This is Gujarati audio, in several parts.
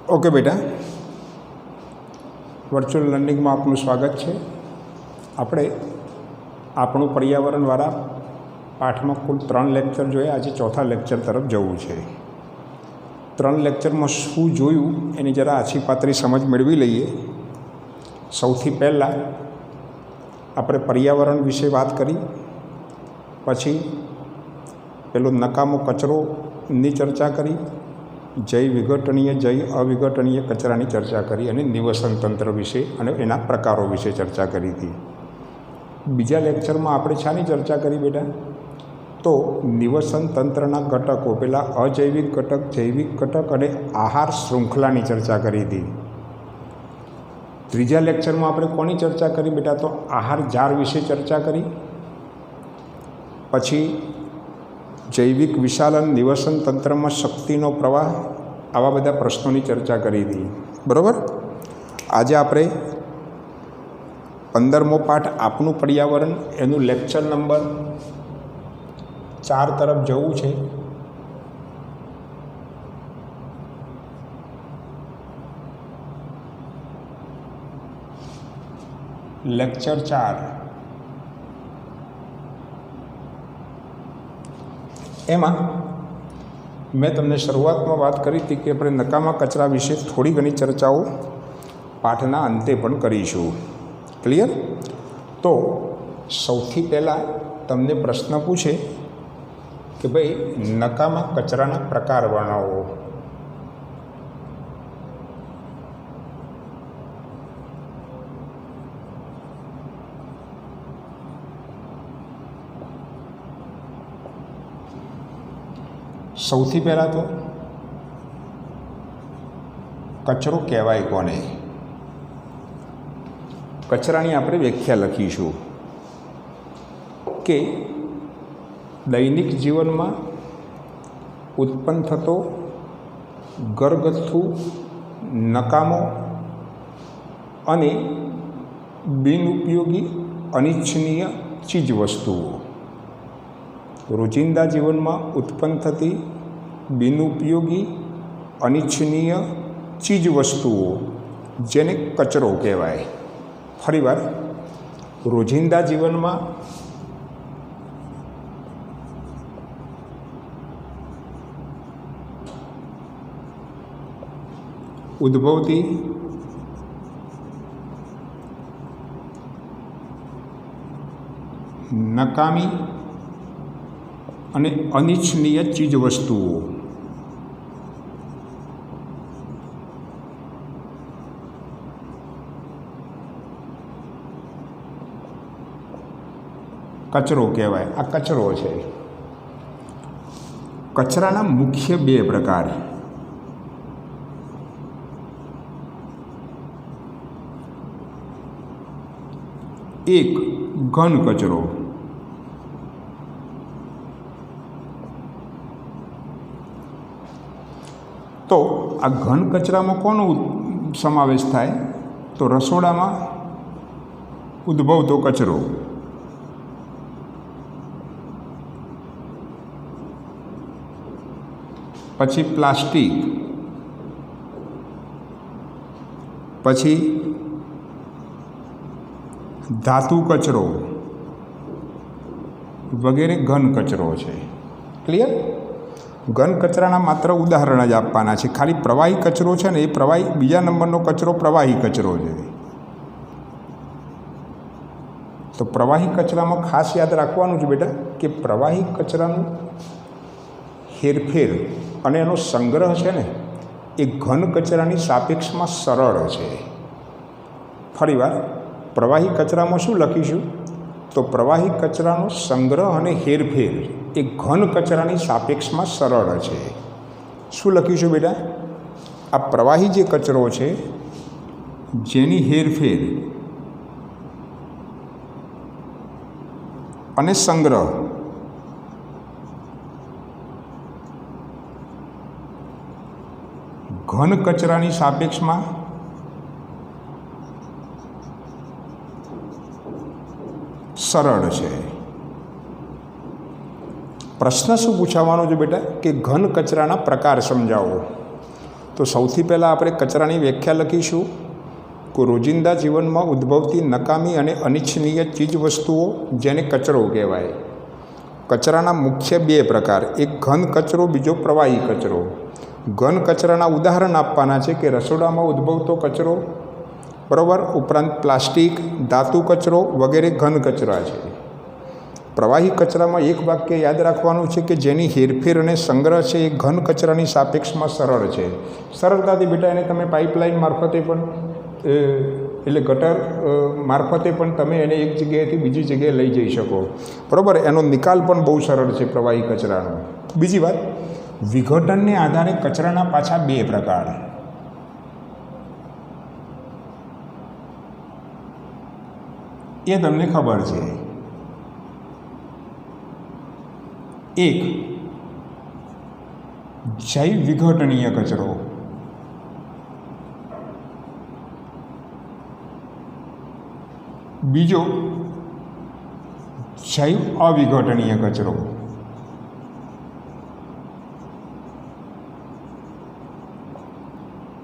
ओके बेटा, वर्चुअल लर्निंग में आपનું સ્વાગત છે। આપણે આપણું પર્યાવરણવાળા પાઠમાં કુલ 3 લેક્ચર જોયા। આજે ચોથા લેક્ચર તરફ જવું છે। 3 લેક્ચરમાં શું જોયું એની જરા આછી પાતળી સમજ મેળવી લઈએ। સૌથી પહેલાં આપણે પર્યાવરણ વિશે વાત કરી, પછી પેલો નકામો કચરોની ચર્ચા કરી, જૈવ વિઘટનીય જૈવ અવિઘટનીય કચરાની ચર્ચા કરી અને નિવસન તંત્ર વિશે અને એના પ્રકારો વિશે ચર્ચા કરી હતી। બીજા લેક્ચરમાં આપણે શાની ચર્ચા કરી બેટા? તો નિવસન તંત્રના ઘટકો, પેલા અજૈવિક ઘટક, જૈવિક ઘટક અને આહાર શૃંખલાની ચર્ચા કરી હતી। ત્રીજા લેક્ચરમાં આપણે કોની ચર્ચા કરી બેટા? તો આહાર જાળ વિશે ચર્ચા કરી, પછી જૈવિક વિશાલન, નિવસન તંત્રમાં શક્તિનો પ્રવાહ, આવા બધા પ્રશ્નોની ચર્ચા કરી હતી, બરાબર। આજે આપણે 15મો પાઠ આપનું પર્યાવરણ એનું લેક્ચર નંબર 4 તરફ જવું છે। લેક્ચર 4 એમાં મેં તમને શરૂઆતમાં વાત કરી હતી કે આપણે નકામા કચરા વિશે થોડી ઘણી ચર્ચાઓ પાઠના અંતે પણ કરીશું। ક્લિયર? તો સૌથી પહેલાં તમને પ્રશ્ન પૂછે કે ભાઈ નકામા કચરાના પ્રકાર વર્ણવો। સૌથી પહેલાં તો કચરો કહેવાય કોને? કચરાની આપણે વ્યાખ્યા લખીશું કે દૈનિક જીવનમાં ઉત્પન્ન થતો ઘરગથ્થુ, નકામો અને બિનઉપયોગી અનિચ્છનીય ચીજવસ્તુઓ। રોજિંદા જીવનમાં ઉત્પન્ન થતી બિનઉપયોગી અનિચ્છનીય ચીજવસ્તુઓ જેને કચરો કહેવાય। ફરીવાર, રોજિંદા જીવનમાં ઉદ્ભવતી નકામી અને અનિચ્છનીય ચીજવસ્તુઓ કચરો કહેવાય। આ કચરો છે। કચરાના મુખ્ય 2 પ્રકાર, એક ઘન કચરો, તો આ ઘન કચરામાં કોનો સમાવેશ થાય? તો રસોડામાં ઉદ્ભવતો કચરો, પછી પ્લાસ્ટિક, પછી ધાતુ કચરો વગેરે ઘન કચરો છે। ક્લિયર? ઘન કચરાના માત્ર ઉદાહરણ જ આપવાના છે। ખાલી પ્રવાહી કચરો છે ને, એ પ્રવાહી, બીજા નંબરનો કચરો પ્રવાહી કચરો છે। તો પ્રવાહી કચરામાં ખાસ યાદ રાખવાનું છે બેટા કે પ્રવાહી કચરાનું હેરફેર અને એનો સંગ્રહ છે ને, એ ઘન કચરાની સાપેક્ષમાં સરળ છે। ફરીવાર, પ્રવાહી કચરામાં શું લખીશું? તો પ્રવાહી કચરાનો સંગ્રહ અને હેરફેર એ ઘન કચરાની સાપેક્ષમાં સરળ છે। શું લખીશું બેટા? આ પ્રવાહી જે કચરો છે જેની હેરફેર અને સંગ્રહ ઘન કચરાની સાપેક્ષમાં સરળ છે। પ્રશ્ન શું પૂછવાનો છે બેટા કે ઘન કચરાના પ્રકાર સમજાવો। તો तो સૌથી પહેલાં આપણે કચરાની વ્યાખ્યા લખીશું કે રોજિંદા જીવનમાં ઉદ્ભવતી નકામી અને અનિચ્છનીય ચીજવસ્તુઓ જેને કચરો કહેવાય. કચરાના મુખ્ય બે પ્રકાર, એક ઘન કચરો, બીજો પ્રવાહી કચરો. ઘન કચરાના ઉદાહરણ આપવાના છે કે રસોડામાં ઉદ્ભવતો કચરો, બરાબર, ઉપરાંત પ્લાસ્ટિક, ધાતુ કચરો વગેરે ઘન કચરા છે. પ્રવાહી કચરામાં એક વાક્ય યાદ રાખવાનું છે કે જેની હેરફેર અને સંગ્રહ છે એ ઘન કચરાની સાપેક્ષમાં સરળ છે. સરળતાથી બેટા એને તમે પાઇપલાઇન મારફતે પણ એટલે ગટર મારફતે પણ તમે એને એક જગ્યાએથી બીજી જગ્યાએ લઈ જઈ શકો, બરાબર. એનો નિકાલ પણ બહુ સરળ છે પ્રવાહી કચરાનો. બીજી વાત, વિઘટનને આધારે કચરાના પાછા બે પ્રકાર. એ તમને ખબર છે. એક જૈવ વિઘટનીય કચરો, બીજો જૈવ અવિઘટનીય કચરો.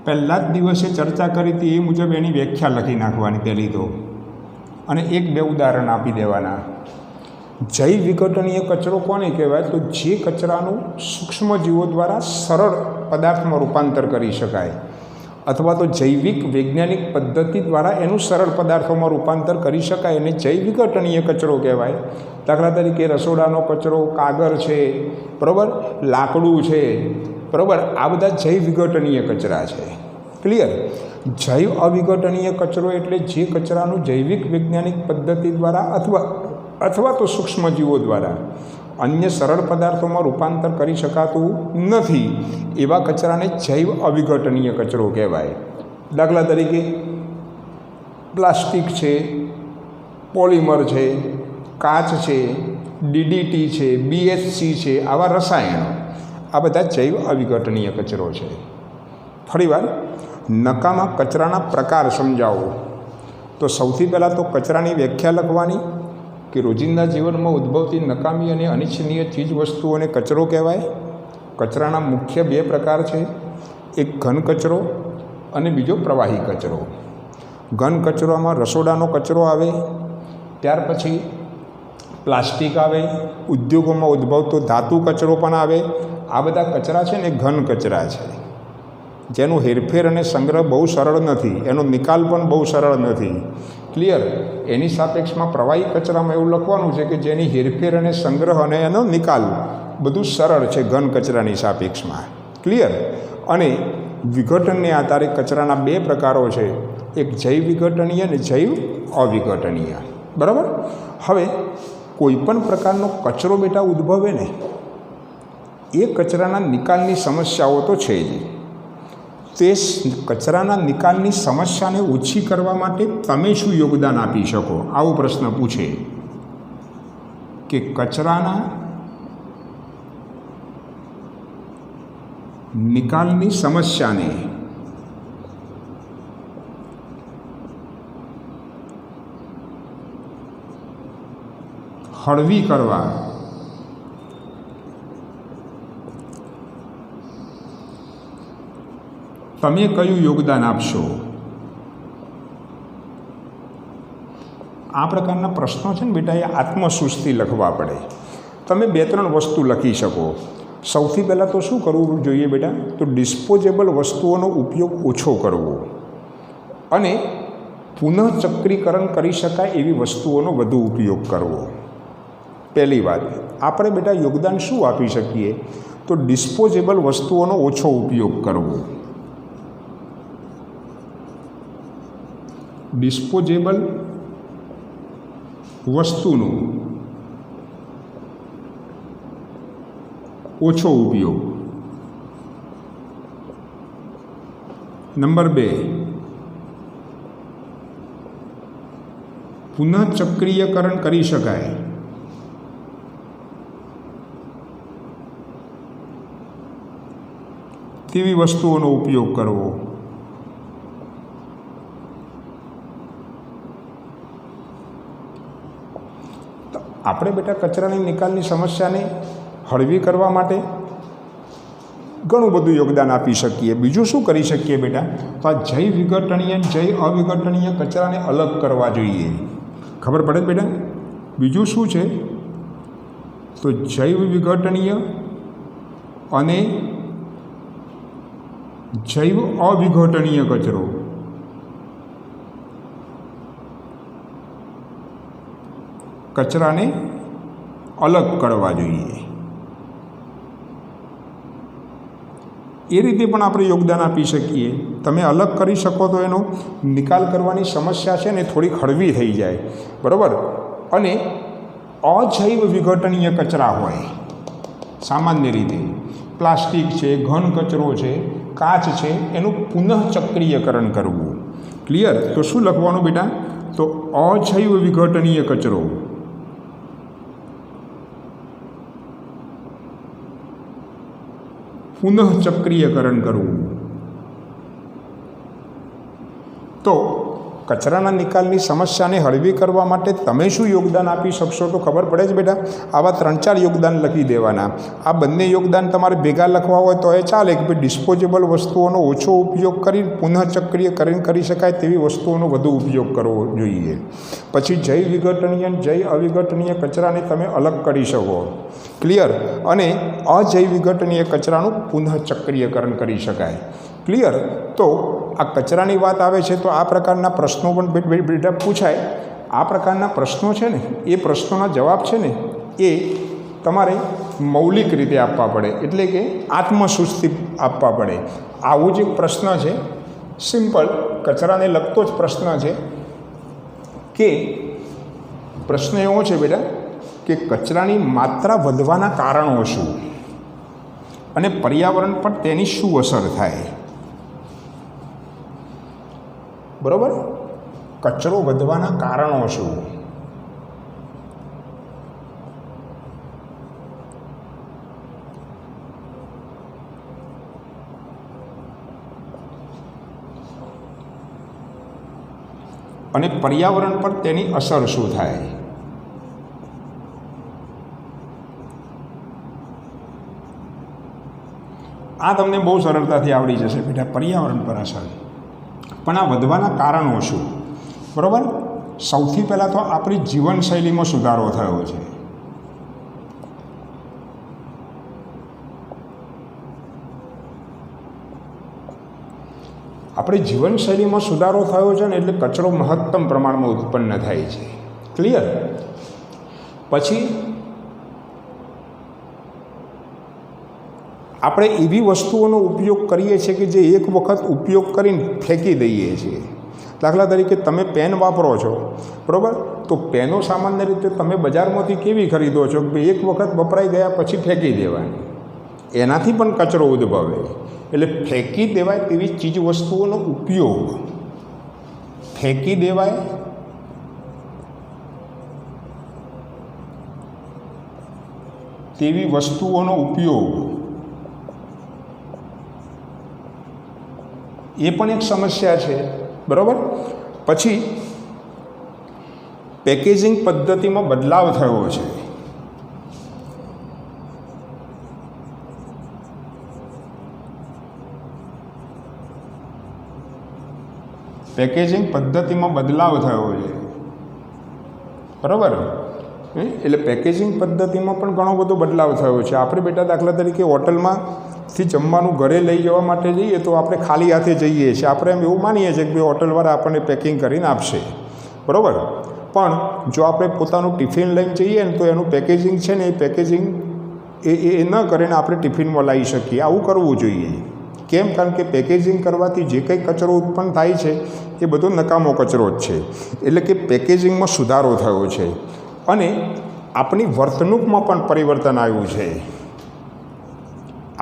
પહેલા જ દિવસે ચર્ચા કરી હતી એ મુજબ એની વ્યાખ્યા લખી નાખવાની પહેલી તો, અને એક બે ઉદાહરણ આપી દેવાના. જૈવ વિઘટનીય કચરો કોને કહેવાય? તો જે કચરાનું સૂક્ષ્મજીવો દ્વારા સરળ પદાર્થમાં રૂપાંતર કરી શકાય, અથવા તો જૈવિક વૈજ્ઞાનિક પદ્ધતિ દ્વારા એનું સરળ પદાર્થોમાં રૂપાંતર કરી શકાય એને જૈવ વિઘટનીય કચરો કહેવાય. દાખલા તરીકે રસોડાનો કચરો, કાગળ છે, બરાબર, લાકડું છે, બરાબર, આ બધા જૈવ વિઘટનીય કચરા છે. ક્લિયર? જૈવ અવિઘટનીય કચરો એટલે જે કચરાનું જૈવિક વૈજ્ઞાનિક પદ્ધતિ દ્વારા અથવા તો સૂક્ષ્મજીવો દ્વારા અન્ય સરળ પદાર્થોમાં રૂપાંતર કરી શકાતું નથી એવા કચરાને જૈવ અવિઘટનીય કચરો કહેવાય. દાખલા તરીકે પ્લાસ્ટિક છે, પોલિમર છે, કાચ છે, DDT છે, BHC છે, આવા રસાયણો, આ બધા જૈવ અવિઘટનીય કચરો છે. ફરીવાર નકામા કચરાના પ્રકાર સમજાવો. તો સૌથી પહેલાં તો કચરાની વ્યાખ્યા લખવાની કે રોજિંદા જીવનમાં ઉદ્ભવતી નકામી અને અનિચ્છનીય ચીજવસ્તુઓને કચરો કહેવાય. કચરાના મુખ્ય બે પ્રકાર છે, એક ઘન કચરો અને બીજો પ્રવાહી કચરો. ઘન કચરામાં રસોડાનો કચરો આવે, ત્યાર પછી પ્લાસ્ટિક આવે, ઉદ્યોગોમાં ઉદ્ભવતો ધાતુ કચરો પણ આવે. આ બધા કચરા છે ને ઘન કચરા છે, જેનું હેરફેર અને સંગ્રહ બહુ સરળ નથી, એનો નિકાલ પણ બહુ સરળ નથી. ક્લિયર? એની સાપેક્ષમાં પ્રવાહી કચરામાં એવું લખવાનું છે કે જેની હેરફેર અને સંગ્રહ અને એનો નિકાલ બધું સરળ છે ઘન કચરાની સાપેક્ષમાં. ક્લિયર? અને વિઘટનને આધારે કચરાના બે પ્રકારો છે, એક જૈવ વિઘટનીય અને જૈવ અવિઘટનીય. બરાબર? હવે કોઈપણ પ્રકારનો કચરો બેટા ઉદ્ભવે ને એ કચરાના નિકાલની સમસ્યાઓ તો છે જ. તે કચરાના નિકાલની સમસ્યાને ઓછી કરવા માટે તમે શું યોગદાન આપી શકો? આવો પ્રશ્ન પૂછે કે કચરાના નિકાલની સમસ્યાને હળવી કરવા તમે કયું યોગદાન આપશો? આ પ્રકારના પ્રશ્નો છે ને બેટા એ આત્મસૂઝથી લખવા પડે. તમે બે ત્રણ વસ્તુ લખી શકો. સૌથી પહેલાં તો શું કરવું જોઈએ બેટા? તો ડિસ્પોઝેબલ વસ્તુઓનો ઉપયોગ ઓછો કરવો અને પુનઃચક્રીકરણ કરી શકાય એવી વસ્તુઓનો વધુ ઉપયોગ કરવો. પહેલી વાત, આપણે બેટા યોગદાન શું આપી શકીએ? તો ડિસ્પોઝેબલ વસ્તુઓનો ઓછો ઉપયોગ કરવો. ડિસ્પોઝેબલ વસ્તુનો ઓછો ઉપયોગ. નંબર 2, પુનઃચક્રીયકરણ કરી શકાય તેવી વસ્તુઓનો ઉપયોગ કરવો. આપણે બેટા કચરાની નિકાલની સમસ્યાને હળવી કરવા માટે ઘણું બધું યોગદાન આપી શકીએ. બીજું શું કરી શકીએ બેટા? તો આ જૈવ વિઘટનીય જૈવ અવિઘટનીય કચરાને અલગ કરવા જોઈએ. ખબર પડે બેટા? બીજું શું છે? તો જૈવ વિઘટનીય અને જૈવ અવિઘટનીય કચરો કચરાને અલગ કરવા જોઈએ. એ રીતે પણ આપણે યોગદાન આપી શકીએ. તમે અલગ કરી શકો તો એનો નિકાલ કરવાની સમસ્યા છે ને થોડીક હળવી થઈ જાય, બરાબર. અને અજૈવ વિઘટનીય કચરા હોય, સામાન્ય રીતે પ્લાસ્ટિક છે, ઘન કચરો છે, કાચ છે, એનું પુનઃચક્રીયકરણ કરવું. ક્લિયર? તો શું લખવાનું બેટા? તો અજૈવ વિઘટનીય કચરો પુનઃચક્રીયકરણ કરવું. તો કચરાના નિકાલની સમસ્યાને હળવી કરવા માટે તમે શું યોગદાન આપી શકશો? તો ખબર પડે જ બેટા. આવા 3-4 યોગદાન લખી દેવાના. આ બંને યોગદાન તમારે ભેગા લખવા હોય તો એ ચાલે કે ભાઈ ડિસ્પોઝેબલ વસ્તુઓનો ઓછો ઉપયોગ કરી પુનઃચક્રીયકરણ કરી શકાય તેવી વસ્તુઓનો વધુ ઉપયોગ કરવો જોઈએ. પછી જૈવ વિઘટનીય જૈવ અવિઘટનીય કચરાને તમે અલગ કરી શકો. ક્લિયર? અને અજૈવ વિઘટનીય કચરાનું પુનઃચક્રીયકરણ કરી શકાય. ક્લિયર? તો આ કચરાની વાત આવે છે તો આ પ્રકારના પ્રશ્નો પણ બેટા પૂછાય. આ પ્રકારના પ્રશ્નો છે ને, એ પ્રશ્નોના જવાબ છે ને એ તમારે મૌલિક રીતે આપવા પડે, એટલે કે આત્મસૂચિત આપવા પડે. આવું જ એક પ્રશ્ન છે, સિમ્પલ કચરાને લગતો જ પ્રશ્ન છે. કે પ્રશ્ન એવો છે બેટા કે કચરાની માત્રા વધવાના કારણો શું અને પર્યાવરણ પર તેની શું અસર થાય? બરાબર? કચરો વધવાના કારણો શું? અને પર્યાવરણ પર તેની અસર શું થાય? આ તમને બહુ સરળતાથી આવડી જશે બેટા. પર્યાવરણ પર અસર, પણ આ વધવાના કારણો શું? બરાબર? સૌથી પહેલાં તો આપણી જીવનશૈલીમાં સુધારો થયો છે. આપણી જીવનશૈલીમાં સુધારો થયો છે ને એટલે કચરો મહત્તમ પ્રમાણમાં ઉત્પન્ન થાય છે. ક્લિયર? પછી આપણે એવી વસ્તુઓનો ઉપયોગ કરીએ છીએ કે જે એક વખત ઉપયોગ કરીને ફેંકી દઈએ છીએ. દાખલા તરીકે તમે પેન વાપરો છો, બરાબર? તો પેનો સામાન્ય રીતે તમે બજારમાંથી કેવી ખરીદો છો કે એક વખત વપરાઈ ગયા પછી ફેંકી દેવાની. એનાથી પણ કચરો ઉદ્ભવે. એટલે ફેંકી દેવાય તેવી ચીજ વસ્તુઓનો ઉપયોગ, ફેંકી દેવાય તેવી વસ્તુઓનો ઉપયોગ એ પણ એક સમસ્યા છે. બરાબર? પછી પેકેજિંગ પદ્ધતિમાં બદલાવ થયો છે. પેકેજિંગ પદ્ધતિમાં બદલાવ થયો છે. બરાબર? એટલે પેકેજિંગ પદ્ધતિમાં પણ ઘણો બધો બદલાવ થયો છે. આપણે બેટા દાખલા તરીકે હોટલમાંથી જમવાનું ઘરે લઈ જવા માટે જઈએ તો આપણે ખાલી હાથે જઈએ છીએ. આપણે એમ એવું માનીએ છીએ કે ભાઈ હોટલવાળા આપણને પેકિંગ કરીને આપશે. બરાબર? પણ જો આપણે પોતાનું ટિફિન લઈને જઈએ ને તો એનું પેકેજિંગ છે ને એ પેકેજિંગ એ ન કરીને આપણે ટિફિનમાં લાવી શકીએ. આવું કરવું જોઈએ. કેમ? કારણ કે પેકેજિંગ કરવાથી જે કંઈ કચરો ઉત્પન્ન થાય છે એ બધો નકામો કચરો જ છે. એટલે કે પેકેજિંગમાં સુધારો થયો છે અને આપણી વર્તણૂકમાં પણ પરિવર્તન આવ્યું છે.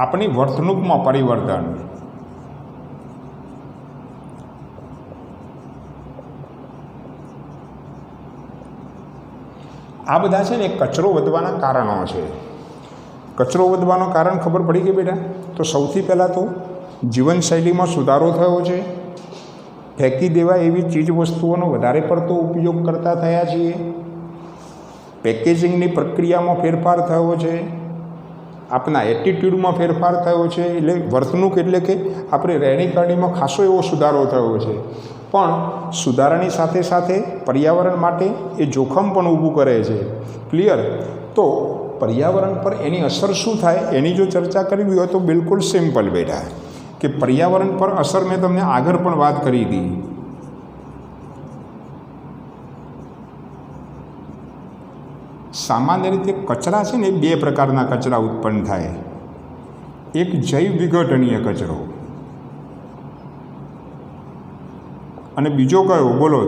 આપણી વર્તણૂકમાં પરિવર્તન. આ બધા છે ને કચરો વધવાના કારણો છે. કચરો વધવાનું કારણ ખબર પડી ગઈ બેટા? તો સૌથી પહેલાં તો જીવનશૈલીમાં સુધારો થયો છે. ફેંકી દેવાય એવી ચીજ વસ્તુઓનો વધારે પડતો ઉપયોગ કરતા થયા છીએ. પેકેજિંગની પ્રક્રિયામાં ફેરફાર થયો છે. આપના એટીટ્યૂડમાં ફેરફાર થયો છે, એટલે વર્તણૂક એટલે કે આપણી રહેણીકરણીમાં ખાસો એવો સુધારો થયો છે. પણ સુધારાની સાથે સાથે પર્યાવરણ માટે એ જોખમ પણ ઊભું કરે છે. ક્લિયર? તો પર્યાવરણ પર એની અસર શું થાય એની જો ચર્ચા કરવી હોય તો બિલકુલ સિમ્પલ બેટા, કે પર્યાવરણ પર અસર મેં તમને આગળ પણ વાત કરી હતી. સામાન્ય રીતે કચરા છે ને, બે પ્રકારના કચરા ઉત્પન્ન થાય. એક જૈવ વિઘટનીય કચરો અને બીજો કયો બોલો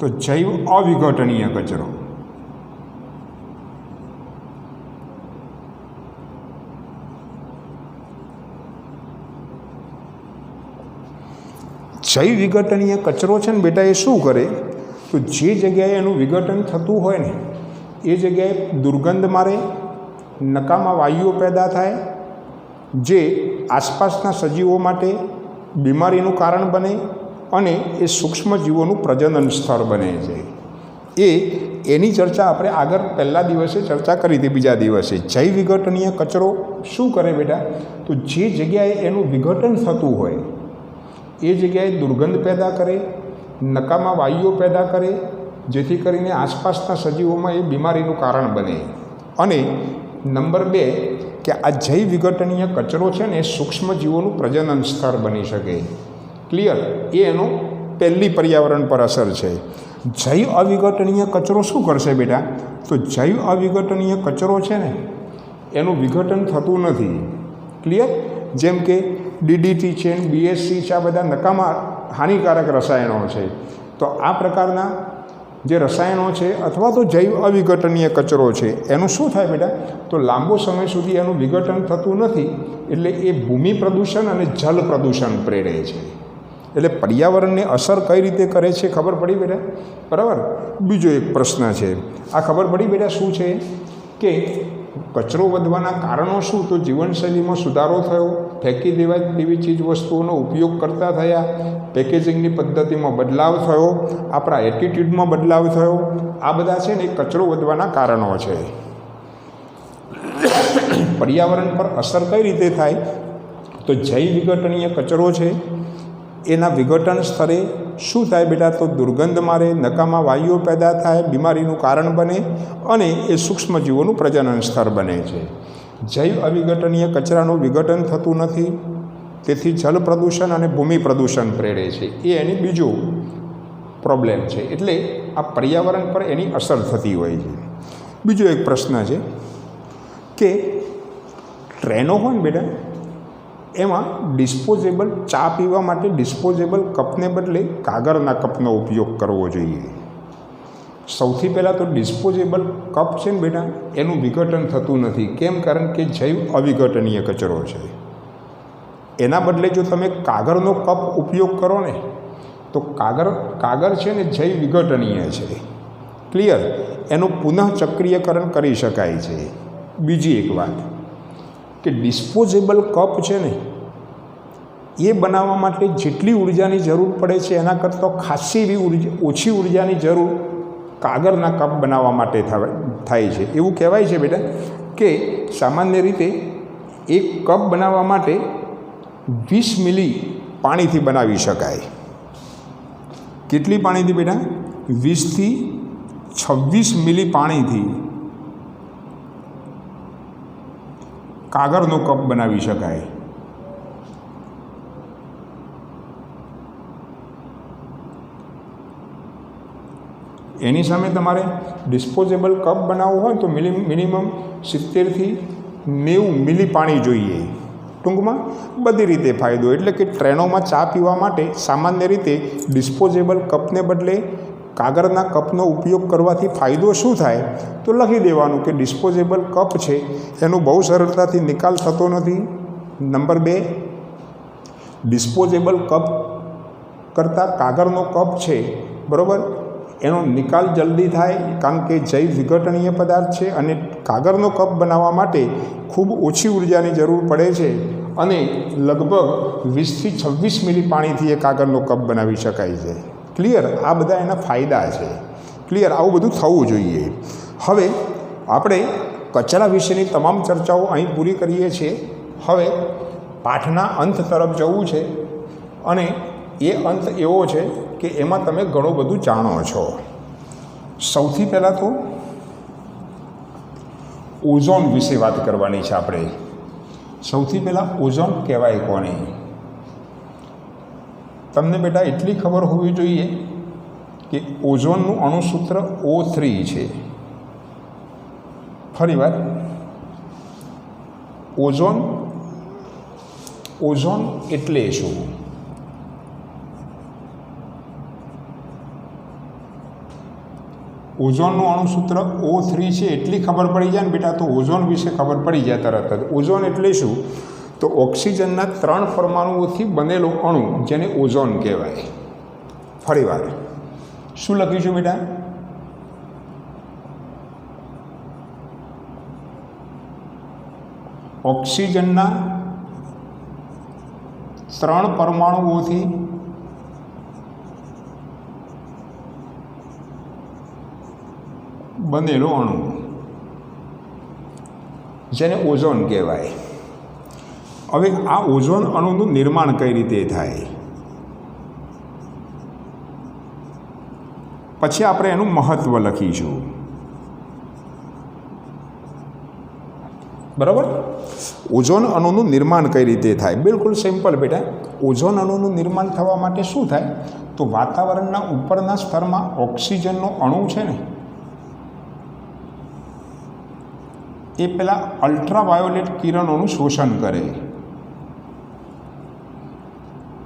તો જૈવ અવિઘટનીય કચરો. જૈવ વિઘટનીય કચરો છે ને બેટા, એ શું કરે તો જે જગ્યાએ એનું વિઘટન થતું હોય ને એ જગ્યાએ દુર્ગંધ મારે, નકામા વાયુઓ પેદા થાય, જે આસપાસના સજીવો માટે બીમારીનું કારણ બને અને એ સૂક્ષ્મજીવોનું પ્રજનન સ્થળ બને છે. એની ચર્ચા આપણે આગળ પહેલા દિવસે ચર્ચા કરી હતી. બીજા દિવસે જૈવ વિઘટનીય કચરો શું કરે બેટા, તો જે જગ્યાએ એનું વિઘટન થતું હોય એ જગ્યાએ દુર્ગંધ પેદા કરે, નકામા વાયુઓ પેદા કરે, જેથી કરીને આસપાસના સજીવોમાં એ બીમારીનું કારણ બને. અને નંબર 2 કે આ જૈવ વિઘટનીય કચરો છે ને એ સૂક્ષ્મજીવોનું પ્રજનન સ્થળ બની શકે. ક્લિયર? એ એનો પહેલી પર્યાવરણ પર અસર છે. જૈવ અવિઘટનીય કચરો શું કરશે બેટા, તો જૈવ અવિઘટનીય કચરો છે ને એનું વિઘટન થતું નથી. ક્લિયર? જેમ કે DDT છે, BSC છે, આ બધા નકામા હાનિકારક રસાયણો છે. તો આ પ્રકારના જે રસાયણો છે અથવા તો જૈવ અવિઘટનીય કચરો છે એનું શું થાય બેટા, તો લાંબો સમય સુધી એનું વિઘટન થતું નથી, એટલે એ ભૂમિ પ્રદૂષણ અને જલ પ્રદૂષણ પ્રેરે છે. એટલે પર્યાવરણને અસર કઈ રીતે કરે છે ખબર પડી બેટા? બરાબર. બીજો એક પ્રશ્ન છે, આ ખબર પડી બેટા શું છે કે કચરો વધવાના કારણો શું, તો જીવનશૈલીમાં સુધારો થયો, ફેંકી દેવાય તેવી ચીજ વસ્તુઓનો ઉપયોગ કરતા થયા, પેકેજિંગની પદ્ધતિમાં બદલાવ થયો, આપણા એટીટ્યૂડમાં બદલાવ થયો. આ બધા છે ને એ કચરો વધવાના કારણો છે. પર્યાવરણ પર અસર કઈ રીતે થાય, તો જૈવ વિઘટનીય કચરો છે એના વિઘટન સ્તરે શું થાય બેટા, તો દુર્ગંધ મારે, નકામા વાયુઓ પેદા થાય, બીમારીનું કારણ બને અને એ સૂક્ષ્મજીવોનું પ્રજનન સ્થળ બને છે. જૈવ અવિઘટનીય કચરાનું વિઘટન થતું નથી, તેથી જલ પ્રદૂષણ અને ભૂમિ પ્રદૂષણ પ્રેરે છે. એ એની બીજો પ્રોબ્લેમ છે. એટલે આ પર્યાવરણ પર એની અસર થતી હોય છે. બીજો એક પ્રશ્ન છે કે ટ્રેનો હોય ને બેટા, એમાં ડિસ્પોઝેબલ ચા પીવા માટે ડિસ્પોઝેબલ કપને બદલે કાગળના કપનો ઉપયોગ કરવો જોઈએ. સૌથી પહેલાં તો ડિસ્પોઝેબલ કપ છે ને બેટા એનું વિઘટન થતું નથી. કેમ? કારણ કે જૈવ અવિઘટનીય કચરો છે. એના બદલે જો તમે કાગળનો કપ ઉપયોગ કરો ને તો કાગળ છે ને જૈવ વિઘટનીય છે. ક્લિયર? એનું પુનઃચક્રીયકરણ કરી શકાય છે. બીજી એક વાત કે ડિસ્પોઝેબલ કપ છે ને એ બનાવવા માટે જેટલી ઉર્જાની જરૂર પડે છે એના કરતાં ખાસી એવી ઓછી ઉર્જાની જરૂર કાગળના કપ બનાવવા માટે થાય છે. એવું કહેવાય છે બેટા કે સામાન્ય રીતે એક કપ બનાવવા માટે 20 મિલી પાણીથી બનાવી શકાય. કેટલી પાણીથી બેટા? 20 થી 26 મિલી પાણીથી કાગળનો કપ બનાવી શકાય. એની સામે તમારે ડિસ્પોઝેબલ કપ બનાવવો હોય તો મિનિમમ 70 થી 90 મિલી પાણી જોઈએ. ટૂંકમાં બધી રીતે ફાયદો. એટલે કે ટ્રેનોમાં ચા પીવા માટે સામાન્ય રીતે ડિસ્પોઝેબલ કપને બદલે કાગળના કપનો ઉપયોગ કરવાથી ફાયદો શું થાય, તો લખી દેવાનું કે ડિસ્પોઝેબલ કપ છે એનો બહુ સરળતાથી નિકાલ થતો નથી. નંબર 2, ડિસ્પોઝેબલ કપ કરતાં કાગળનો કપ છે બરાબર, એનો નિકાલ જલ્દી થાય કારણ કે જૈવ વિઘટનીય પદાર્થ છે અને કાગળનો કપ બનાવવા માટે ખૂબ ઓછી ઉર્જાની જરૂર પડે છે અને લગભગ 20 થી 26 મિલી પાણીથી એ કાગળનો કપ બનાવી શકાય છે. ક્લિયર? આ બધા એના ફાયદા છે. ક્લિયર? આવું બધું થવું જોઈએ. હવે આપણે કચરા વિશેની તમામ ચર્ચાઓ અહીં પૂરી કરીએ છીએ. હવે પાઠના અંત તરફ જવું છે અને એ અંત એવો છે કે એમાં તમે ઘણું બધું જાણો છો. સૌથી પહેલાં તો ઓઝોન વિશે વાત કરવાની છે આપણે. સૌથી પહેલાં ઓઝોન કહેવાય કોને? તમને બેટા એટલી ખબર હોવી જોઈએ કે ઓઝોનનું અણુસૂત્ર O3 છે. ફરીવાર ઓઝોન એટલે શું? ઓઝોનનું અણુસૂત્ર O3 છે એટલી ખબર પડી જાય ને બેટા તો ઓઝોન વિશે ખબર પડી જાય તરત જ. ઓઝોન એટલે શું? તો ઓક્સિજનના 3 પરમાણુઓથી બનેલો અણુ જેને ઓઝોન કહેવાય. ફરીવાર શું લખીશું બેટા? ઓક્સિજનના 3 પરમાણુઓથી બનેલો અણુ જેને ઓઝોન કહેવાય. હવે આ ઓઝોન અણુનું નિર્માણ કઈ રીતે થાય? પછી આપણે એનું મહત્ત્વ લખીશું. બરાબર? ઓઝોન અણુનું નિર્માણ કઈ રીતે થાય? બિલકુલ સિમ્પલ બેટા. ઓઝોન અણુનું નિર્માણ થવા માટે શું થાય? તો વાતાવરણના ઉપરના સ્તરમાં ઓક્સિજનનો અણુ છે ને એ પહેલાં અલ્ટ્રાવાયોલેટ કિરણોનું શોષણ કરે.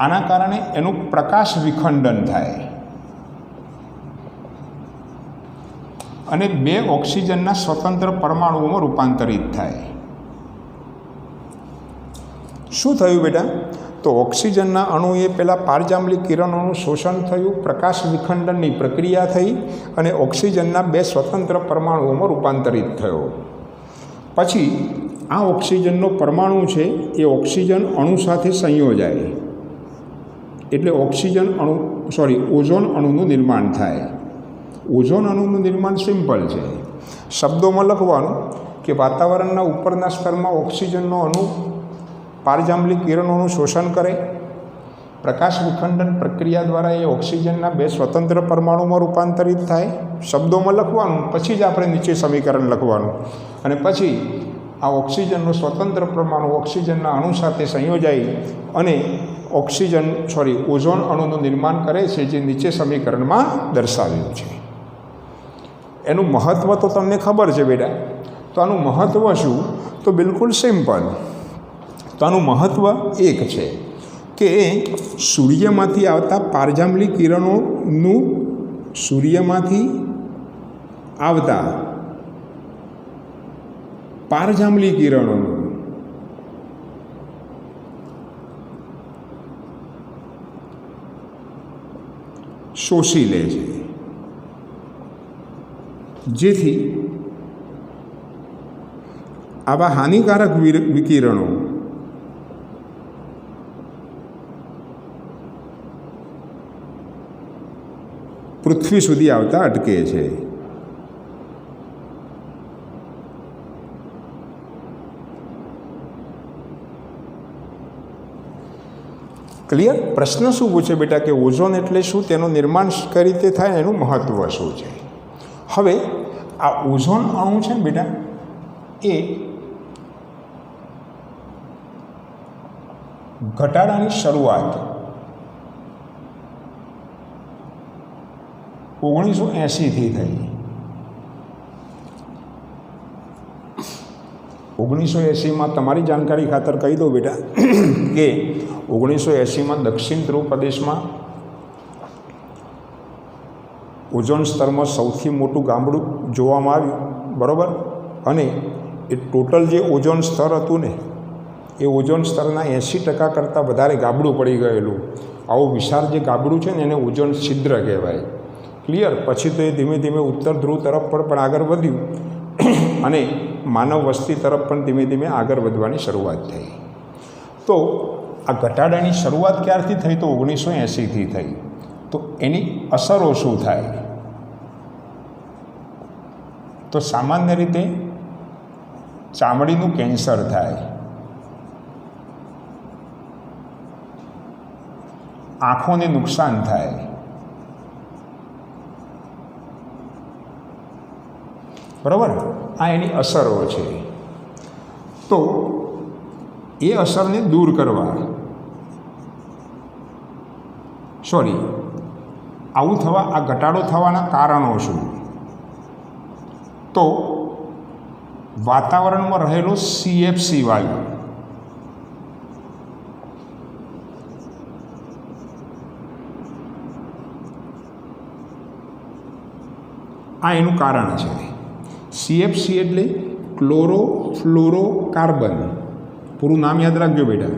આના કારણે એનું પ્રકાશ વિખંડન થાય અને 2 ઓક્સિજનના સ્વતંત્ર પરમાણુઓમાં રૂપાંતરિત થાય. શું થયું બેટા? તો ઓક્સિજનના અણુએ પહેલાં પારજાંબલી કિરણોનું શોષણ થયું, પ્રકાશ વિખંડનની પ્રક્રિયા થઈ અને ઓક્સિજનના 2 સ્વતંત્ર પરમાણુઓમાં રૂપાંતરિત થયો. પછી આ ઓક્સિજનનો પરમાણુ છે એ ઓક્સિજન અણુ સાથે સંયોજાય એટલે ઓઝોન અણુનું નિર્માણ થાય. ઓઝોન અણુનું નિર્માણ સિમ્પલ છે. શબ્દોમાં લખવાનું કે વાતાવરણના ઉપરના સ્તરમાં ઓક્સિજનનો અણુ પારજાંબલી કિરણોનું શોષણ કરે, પ્રકાશ વિખંડન પ્રક્રિયા દ્વારા એ ઓક્સિજનના 2 સ્વતંત્ર પરમાણુમાં રૂપાંતરિત થાય. શબ્દોમાં લખવાનું, પછી જ આપણે નીચે સમીકરણ લખવાનું અને પછી આ ઓક્સિજનનો સ્વતંત્ર પરમાણુ ઓક્સિજનના અણુ સાથે સંયોજાઈ અને ઓઝોન અણુનું નિર્માણ કરે છે, જે નીચે સમીકરણમાં દર્શાવ્યું છે. એનું મહત્ત્વ તો તમને ખબર છે બેટા. તો આનું મહત્ત્વ શું? તો બિલકુલ સિમ્પલ. તો આનું મહત્ત્વ એક છે કે સૂર્યમાંથી આવતા પારજાંબલી કિરણોનું સૂર્યમાંથી આવતા પારજાંબલી કિરણોનું શોષી લે છે, જેથી આવા હાનિકારક વિકિરણો પૃથ્વી સુધી આવતા અટકે છે. ક્લિયર? પ્રશ્ન શું પૂછે બેટા કે ઓઝોન એટલે શું, તેનું નિર્માણ કઈ રીતે થાય, એનું મહત્ત્વ શું છે? હવે આ ઓઝોન અણુ છે ને બેટા એ ઘટાડાની શરૂઆત 1980થી થઈ. 1980માં તમારી જાણકારી ખાતર કહી દઉં બેટા કે 1980માં દક્ષિણ ધ્રુવ પ્રદેશમાં ઓઝોન સ્તરમાં સૌથી મોટું ગામડું જોવામાં આવ્યું. બરાબર? અને એ ટોટલ જે ઓઝોન સ્તર હતું ને એ ઓઝોન સ્તરના 80% કરતાં વધારે ગાબડું પડી ગયેલું. આવું વિશાળ જે ગાબડું છે ને એને ઓઝોન છિદ્ર કહેવાય. ક્લિયર? પછી તો એ ધીમે ધીમે ઉત્તર ધ્રુવ તરફ પણ આગળ વધ્યું અને માનવ વસ્તી તરફ પણ ધીમે ધીમે આગળ વધવાની શરૂઆત થઈ. તો આ ઘટાડાની શરૂઆત ક્યારથી થઈ? તો 1980થી થઈ. તો એની અસરો શું થાય? તો સામાન્ય રીતે ચામડીનું કેન્સર થાય, આંખોને નુકસાન થાય, બરાબર, આ એની અસરો છે. તો એ અસરને દૂર કરવા, આવું થવા, આ ઘટાડો થવાના કારણો શું? તો વાતાવરણમાં રહેલો CFC વાયુ, આ એનું કારણ છે. CFC એટલે ક્લોરોફ્લોરોકાર્બન. પૂરું નામ યાદ રાખજો બેટા,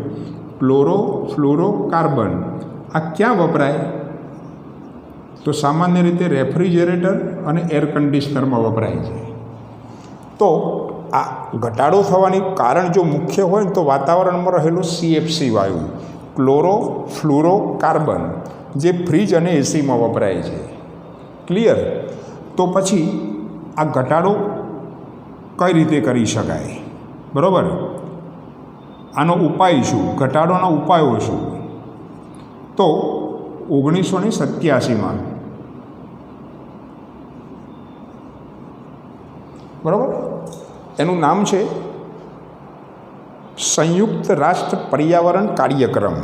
ક્લોરોફ્લોરોકાર્બન. આ ક્યાં વપરાય? તો સામાન્ય રીતે રેફ્રિજરેટર અને એર કન્ડિશનરમાં વપરાય છે. તો આ ઘટાડો થવાની કારણ જો મુખ્ય હોય ને તો વાતાવરણમાં રહેલું CFC વાયુ, ક્લોરોફ્લોરોકાર્બન, જે ફ્રીજ અને એસીમાં વપરાય છે. ક્લિયર? તો પછી આ ઘટાડો કઈ રીતે કરી શકાય? બરાબર, આનો ઉપાય શું? ઘટાડોના ઉપાયો શું? તો 1987માં, બરાબર, એનું નામ છે સંયુક્ત રાષ્ટ્ર પર્યાવરણ કાર્યક્રમ.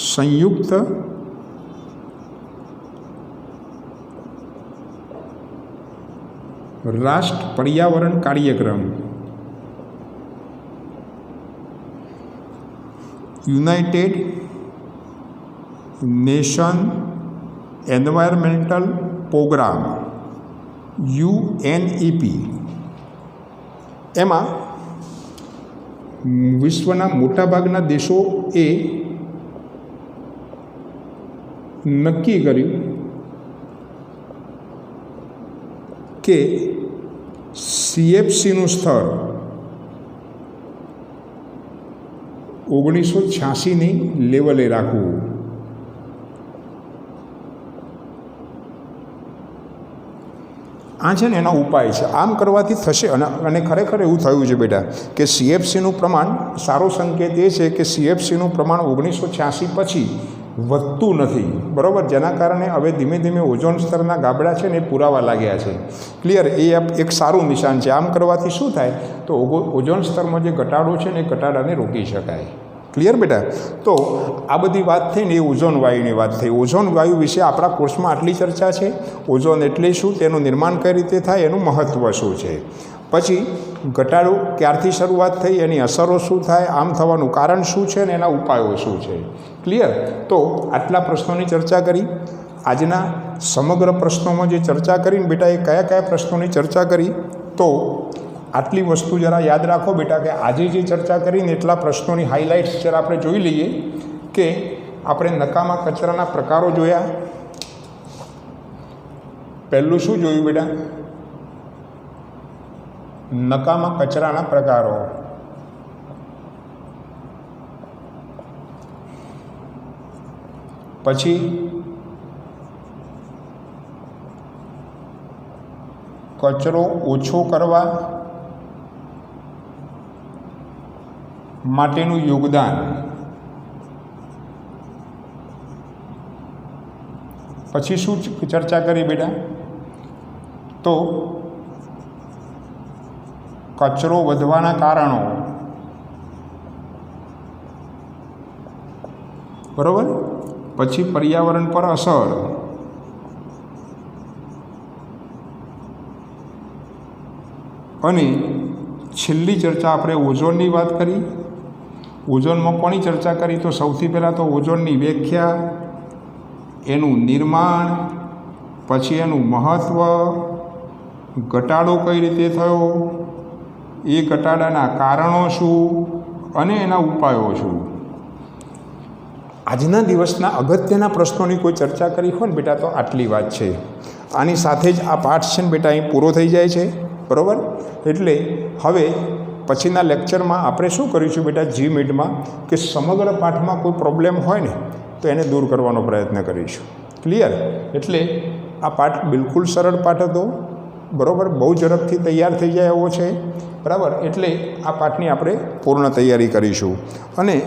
સંયુક્ત રાષ્ટ્ર પર્યાવરણ કાર્યક્રમ, united nation environmental programme, UNEP. એમાં વિશ્વના મોટાભાગના દેશોએ નક્કી કર્યું કે CFCનું સ્તર 1986ની લેવલે રાખવું. આ છે ને એના ઉપાય છે. આમ કરવાથી થશે. અને ખરેખર એવું થયું છે બેટા કે CFCનું પ્રમાણ, સારો સંકેત એ છે કે CFCનું પ્રમાણ 1986 પછી વધતું નથી, બરાબર, જેના કારણે હવે ધીમે ધીમે ઓઝોન સ્તરના ગાબડા છે ને એ પુરાવા લાગ્યા છે. ક્લિયર? એ એક સારું નિશાન છે. આમ કરવાથી શું થાય? તો ઓઝોન સ્તરમાં જે ઘટાડો છે ને એ ઘટાડાને રોકી શકાય. ક્લિયર બેટા? તો આ બધી વાત થઈ ને એ ઓઝોન વાયુની વાત થઈ. ઓઝોન વાયુ વિશે આપણા કોર્સમાં આટલી ચર્ચા છે. ઓઝોન એટલે શું, તેનું નિર્માણ કઈ રીતે થાય, એનું મહત્ત્વ શું છે. પછી ઘટાડો ક્યારથી શરૂઆત થઈ, એની અસરો શું થાય, આમ થવાનું કારણ શું છે ને એના ઉપાયો શું છે. ક્લિયર? તો આટલા પ્રશ્નોની ચર્ચા કરી. આજના સમગ્ર પ્રશ્નોમાં જે ચર્ચા કરીને બેટા, એ કયા કયા પ્રશ્નોની ચર્ચા કરી? તો આટલી વસ્તુ જરા યાદ રાખો બેટા કે આજે જે ચર્ચા કરીને એટલા પ્રશ્નોની હાઇલાઇટ્સ જરા આપણે જોઈ લઈએ. કે આપણે નકામા કચરાના પ્રકારો જોયા. પહેલું શું જોયું બેટા? નકામા કચરાના પ્રકારો. પછી કચરો ઓછો કરવા માટેનું યોગદાન. પછી શું ચર્ચા કરી બેટા? તો કચરો વધવાના કારણો, બરાબર. પછી પર્યાવરણ પર અસર, અને છેલ્લી ચર્ચા આપણે ઓઝોનની વાત કરી. ઓઝોનમાં કોની ચર્ચા કરી? તો સૌથી પહેલાં તો ઓઝોનની વ્યાખ્યા, એનું નિર્માણ, પછી એનું મહત્ત્વ, ઘટાડો કઈ રીતે થયો, એ ઘટાડાના કારણો શું અને એના ઉપાયો શું. આજના દિવસના અગત્યના પ્રશ્નોની કોઈ ચર્ચા કરી હોય ને બેટા તો આટલી વાત છે. આની સાથે જ આ પાઠ છે ને બેટા અહીં પૂરો થઈ જાય છે, બરાબર. એટલે હવે પછીના લેક્ચરમાં આપણે શું કરીશું બેટા GMATમાં કે સમગ્ર પાઠમાં કોઈ પ્રોબ્લેમ હોય ને તો એને દૂર કરવાનો પ્રયત્ન કરીશું. ક્લિયર? એટલે આ પાઠ બિલકુલ સરળ પાઠ હતો, બરાબર, બહુ ઝડપથી તૈયાર થઈ જાય એવો છે, બરાબર. એટલે આ પાઠની આપણે પૂર્ણ તૈયારી કરીશું અને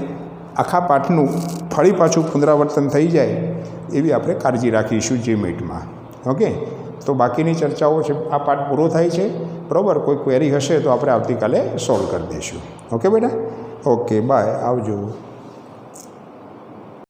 આખા પાઠનું ફરી પાછું પુનરાવર્તન થઈ જાય એવી આપણે કાળજી રાખીશું જીમેટમાં. ઓકે, તો બાકીની ચર્ચાઓ છે, આ પાઠ પૂરો થાય છે, બરાબર. કોઈ ક્વેરી હશે તો આપણે આવતીકાલે સોલ્વ કરી દઈશું. ઓકે બેટા, ઓકે, બાય, આવજો.